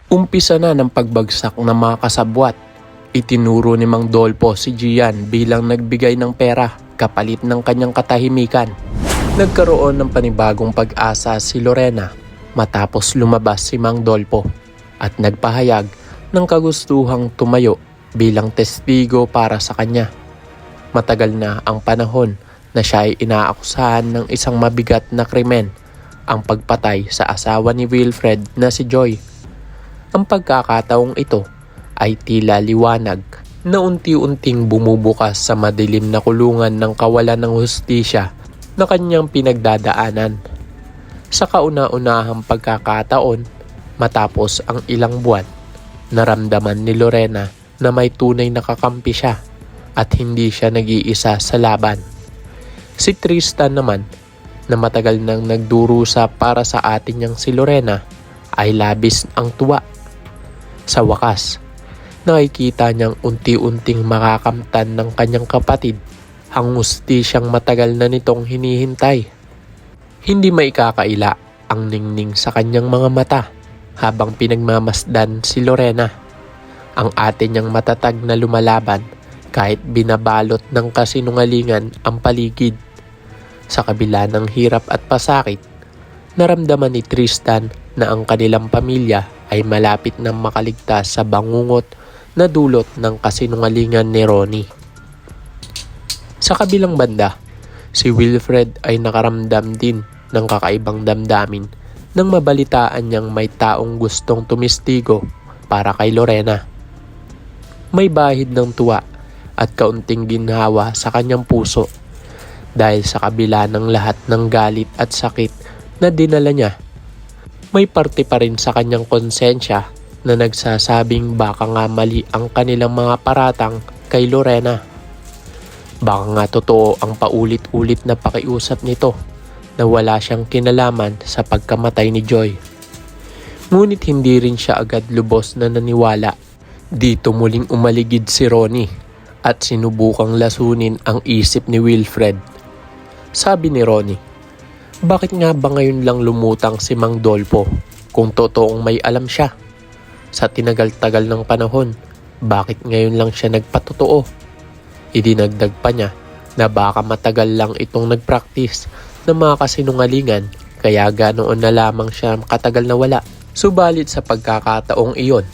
Umpisa na ng pagbagsak ng mga kasabwat. Itinuro ni Mang Dolpo si Gian bilang nagbigay ng pera kapalit ng kanyang katahimikan. Nagkaroon ng panibagong pag-asa si Lorena matapos lumabas si Mang Dolpo at nagpahayag ng kagustuhang tumayo bilang testigo para sa kanya. Matagal na ang panahon na siya ay inaakusahan ng isang mabigat na krimen, ang pagpatay sa asawa ni Wilfred na si Joy. Ang pagkakataong ito ay tila liwanag na unti-unting bumubukas sa madilim na kulungan ng kawalan ng hustisya na kanyang pinagdadaanan. Sa kauna-unahang pagkakataon, matapos ang ilang buwan, naramdaman ni Lorena na may tunay na kakampi siya at hindi siya nag-iisa sa laban. Si Tristan naman, na matagal nang nagdurusa para sa atin niyang si Lorena, ay labis ang tuwa. Sa wakas, nakikita niyang unti-unting makakamtan ng kanyang kapatid ang hustisyang matagal na nitong hinihintay. Hindi maikakaila ang ningning sa kanyang mga mata habang pinagmamasdan si Lorena. Ang ate niyang matatag na lumalaban kahit binabalot ng kasinungalingan ang paligid. Sa kabila ng hirap at pasakit, naramdaman ni Tristan na ang kanilang pamilya ay malapit nang makaligtas sa bangungot na dulot ng kasinungalingan ni Ronnie. Sa kabilang banda, si Wilfred ay nakaramdam din ng kakaibang damdamin nang mabalitaan niyang may taong gustong tumistigo para kay Lorena. May bahid ng tuwa at kaunting ginhawa sa kanyang puso dahil sa kabila ng lahat ng galit at sakit na dinala niya. May parte pa rin sa kanyang konsensya na nagsasabing baka nga mali ang kanilang mga paratang kay Lorena. Baka nga totoo ang paulit-ulit na pakiusap nito na wala siyang kinalaman sa pagkamatay ni Joy. Ngunit hindi rin siya agad lubos na naniwala. Dito muling umaligid si Ronnie at sinubukang lasunin ang isip ni Wilfred. Sabi ni Ronnie, bakit nga ba ngayon lang lumutang si Mang Dolpo kung totoong may alam siya? Sa tinagal-tagal ng panahon, bakit ngayon lang siya nagpatotoo? Idinagdag pa niya na baka matagal lang itong nagpractice ng mga kasinungalingan kaya ganoon na lamang siya katagal na wala. Subalit sa pagkakataong iyon,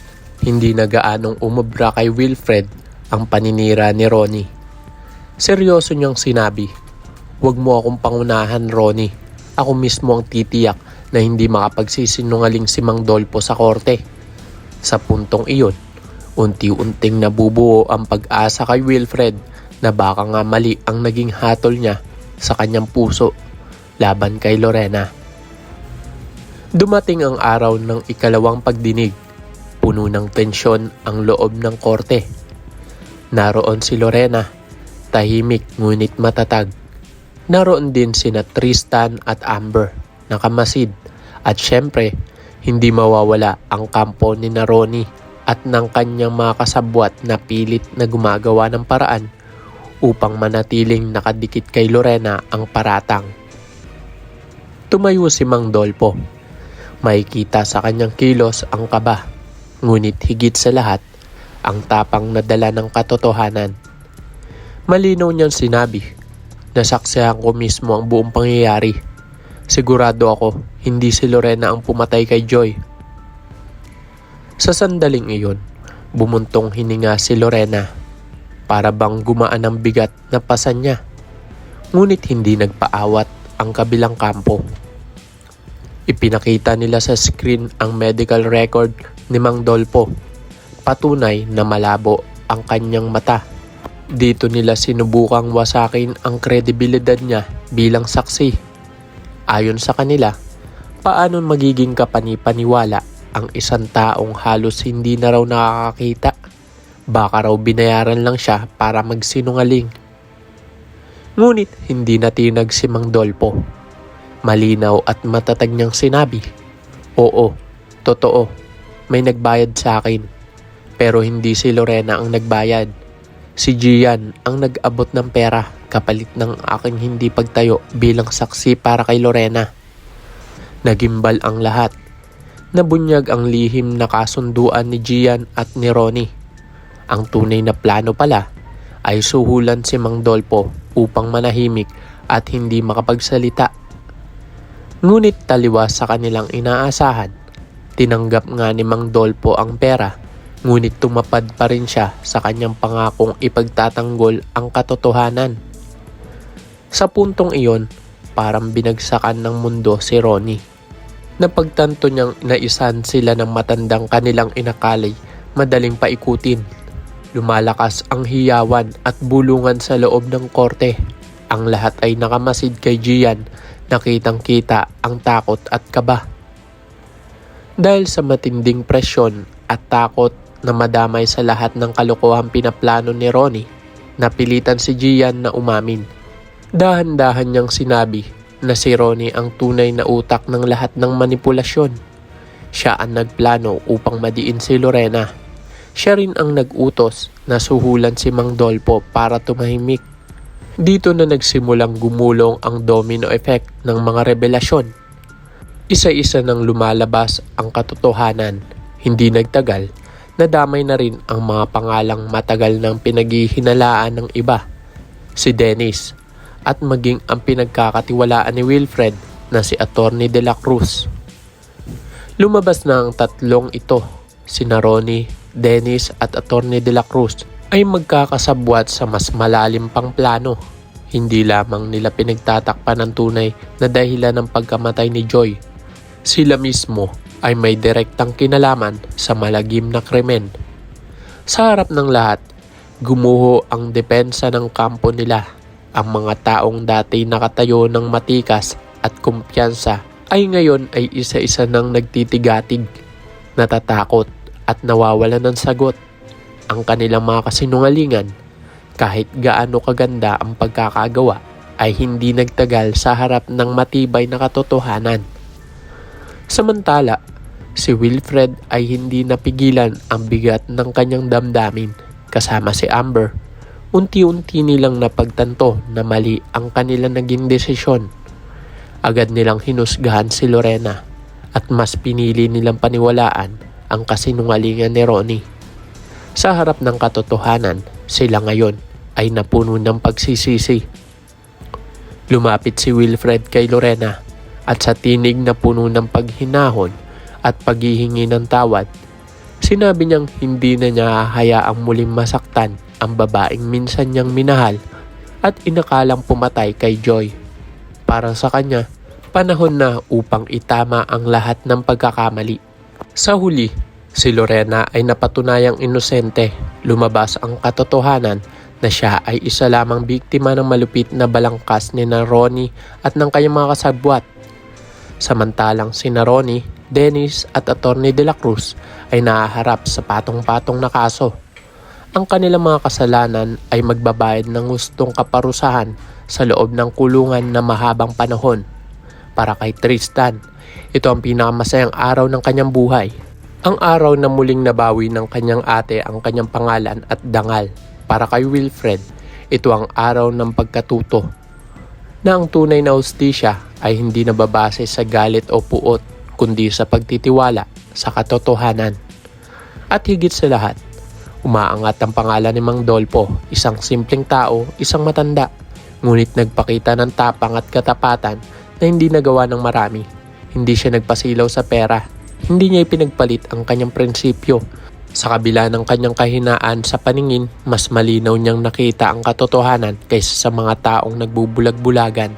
hindi na gaanong umubra kay Wilfred ang paninira ni Ronnie. Seryoso niyang sinabi, "Huwag mo akong pangunahan, Ronnie. Ako mismo ang titiyak na hindi makapagsisinungaling si Mang Dolpo sa korte." Sa puntong iyon, unti-unting nabubuo ang pag-asa kay Wilfred na baka nga mali ang naging hatol niya sa kanyang puso laban kay Lorena. Dumating ang araw ng ikalawang pagdinig. Puno ng tensyon ang loob ng korte. Naroon si Lorena, tahimik ngunit matatag. Naroon din sina Tristan at Amber, nakamasid, at syempre, hindi mawawala ang kampo ni Ronnie at ng kanyang mga kasabwat na pilit na gumagawa ng paraan upang manatiling nakadikit kay Lorena ang paratang. Tumayo si Mang Dolpo. Makikita sa kanyang kilos ang kaba, ngunit higit sa lahat, ang tapang na dala ng katotohanan. Malinaw niyang sinabi, nasaksihan ko mismo ang buong pangyayari. Sigurado ako, hindi si Lorena ang pumatay kay Joy. Sa sandaling iyon, bumuntong hininga si Lorena. Para bang gumaan ang bigat na pasan niya. Ngunit hindi nagpaawat ang kabilang kampo. Ipinakita nila sa screen ang medical record ni Mang Dolpo. Patunay na malabo ang kanyang mata. Dito nila sinubukang wasakin ang kredibilidad niya bilang saksi. Ayon sa kanila, paano magiging kapani-paniwala ang isang taong halos hindi na raw nakakakita? Baka raw binayaran lang siya para magsinungaling. Ngunit hindi natinag si Mang Dolpo. Malinaw at matatag niyang sinabi, "Oo, totoo, may nagbayad sa akin. Pero hindi si Lorena ang nagbayad. Si Gian ang nag-abot ng pera kapalit ng aking hindi pagtayo bilang saksi para kay Lorena." Nagimbal ang lahat. Nabunyag ang lihim na kasunduan ni Gian at ni Ronnie. Ang tunay na plano pala ay suhulan si Mang Dolpo upang manahimik at hindi makapagsalita. Ngunit taliwas sa kanilang inaasahan, tinanggap nga ni Mang Dolpo ang pera, ngunit tumapad pa rin siya sa kanyang pangakong ipagtatanggol ang katotohanan. Sa puntong iyon, parang binagsakan ng mundo si Ronnie. Napagtanto niyang naisan sila ng matandang kanilang inakalay, madaling paikutin. Lumalakas ang hiyawan at bulungan sa loob ng korte. Ang lahat ay nakamasid kay Gian, nakitang-kita ang takot at kaba. Dahil sa matinding presyon at takot na madamay sa lahat ng kalokohang pinaplano ni Ronnie, napilitan si Gian na umamin. Dahan-dahan niyang sinabi na si Ronnie ang tunay na utak ng lahat ng manipulasyon. Siya ang nagplano upang madiin si Lorena. Siya rin ang nag-utos na suhulan si Mang Dolpo para tumahimik. Dito na nagsimulang gumulong ang domino effect ng mga revelasyon. Isa-isa nang lumalabas ang katotohanan. Hindi nagtagal, nadamay na rin ang mga pangalang matagal nang pinaghihinalaan ng iba. Si Dennis at maging ang pinagkakatiwalaan ni Wilfred na si Atty. De la Cruz. Lumabas na ang tatlong ito, sina Ronnie, Dennis at Atty. De la Cruz ay magkakasabwat sa mas malalim pang plano. Hindi lamang nila pinagtatakpan ng tunay na dahilan ng pagkamatay ni Joy. Sila mismo ay may direktang kinalaman sa malagim na krimen. Sa harap ng lahat, gumuho ang depensa ng kampo nila. Ang mga taong dati nakatayo ng matikas at kumpiyansa ay ngayon ay isa-isa nang nagtitigatig, natatakot at nawawalan ng sagot. Ang kanilang mga kasinungalingan, kahit gaano kaganda ang pagkakagawa, ay hindi nagtagal sa harap ng matibay na katotohanan. Samantala, si Wilfred ay hindi napigilan ang bigat ng kanyang damdamin. Kasama si Amber, unti-unti nilang napagtanto na mali ang kanilang naging desisyon. Agad nilang hinusgahan si Lorena at mas pinili nilang paniwalaan ang kasinungalingan ni Ronnie. Sa harap ng katotohanan, sila ngayon ay napuno ng pagsisisi. Lumapit si Wilfred kay Lorena at sa tinig na puno ng paghinahon at paghihingi ng tawad, sinabi niyang hindi na niya hayaang muling masaktan ang babaeng minsan niyang minahal at inakalang pumatay kay Joy. Para sa kanya, panahon na upang itama ang lahat ng pagkakamali. Sa huli, si Lorena ay napatunayang inosente. Lumabas ang katotohanan na siya ay isa lamang biktima ng malupit na balangkas ni Ronnie at ng kanyang mga kasabwat. Samantalang sina Ronnie, Dennis at Atty. De la Cruz ay nahaharap sa patong-patong na kaso. Ang kanilang mga kasalanan ay magbabayad ng gustong kaparusahan sa loob ng kulungan na mahabang panahon. Para kay Tristan, ito ang pinakamasayang araw ng kanyang buhay. Ang araw na muling nabawi ng kanyang ate ang kanyang pangalan at dangal. Para kay Wilfred, ito ang araw ng pagkatuto. Na ang tunay na hustisya ay hindi nababase sa galit o puot, kundi sa pagtitiwala sa katotohanan. At higit sa lahat, umaangat ang pangalan ni Mang Dolpo, isang simpleng tao, isang matanda, ngunit nagpakita ng tapang at katapatan na hindi nagawa ng marami. Hindi siya nagpasilaw sa pera. Hindi niya ipinagpalit ang kanyang prinsipyo. Sa kabila ng kanyang kahinaan sa paningin, mas malinaw niyang nakita ang katotohanan kaysa sa mga taong nagbubulag-bulagan.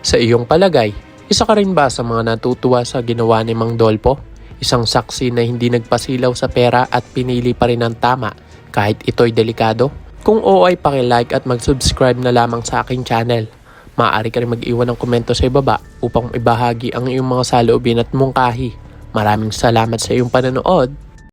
Sa iyong palagay, isa ka rin ba sa mga natutuwa sa ginawa ni Mang Dolpo? Isang saksi na hindi nagpasilaw sa pera at pinili pa rin ang tama kahit ito'y delikado? Kung oo ay paki-like at mag-subscribe na lamang sa aking channel. Maaari ka rin mag-iwan ng komento sa ibaba upang ibahagi ang iyong mga saloobin at mungkahi. Maraming salamat sa iyong panonood.